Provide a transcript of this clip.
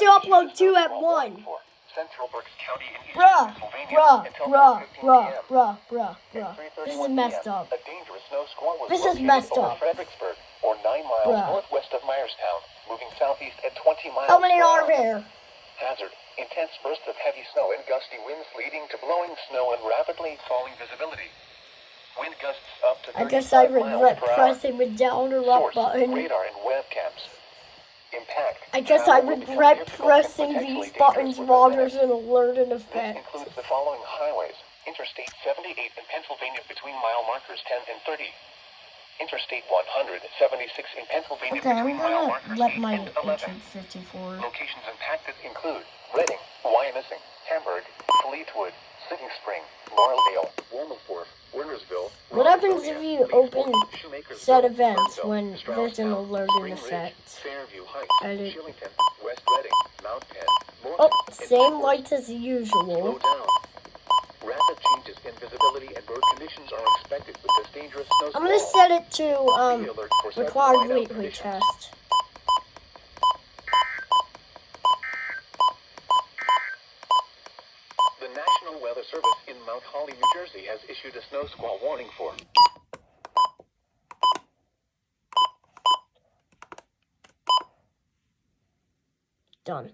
have to upload 2 at once. Central Berks County in eastern Pennsylvania until 4:15 p.m. This is messed up. A dangerous snow squall was This is located messed over up. Fredericksburg, or 9 miles northwest of Myerstown, moving southeast at 20 miles How many per are hour. there? Hazard. Intense bursts of heavy snow and gusty winds leading to blowing snow and rapidly falling visibility. Wind gusts up to 35 I guess I miles regret per hour. pressing the down or up Source, button. radar and webcams. Impact. I guess I Travel will become regret difficult and pressing potentially these buttons dangerous while within there's an alert in This effect. includes the following highways. Interstate 78 in Pennsylvania between mile markers 10 and 30. Interstate 176 in Pennsylvania Okay, I'm between mile gonna markers let 8 my and 11. entrance 54. Locations impacted include Reading, Wyomissing, Hamburg, Fleetwood, Sitting Spring, Laureldale, Wilmingport, Wintersville. What happens if you open set events when there's an alert in effect? Fairview Heights, Edit. Shillington, West Reading, Mount Penn, Oh, Morton, and same Seaforth. lights as Slow usual. down. Rapid changes in visibility and road conditions are expected with this dangerous snow I'm gonna squall. set it to Be alert for sudden required whiteout weekly conditions. test. The National Weather Service in Mount Holly, New Jersey has issued a snow squall warning for Done.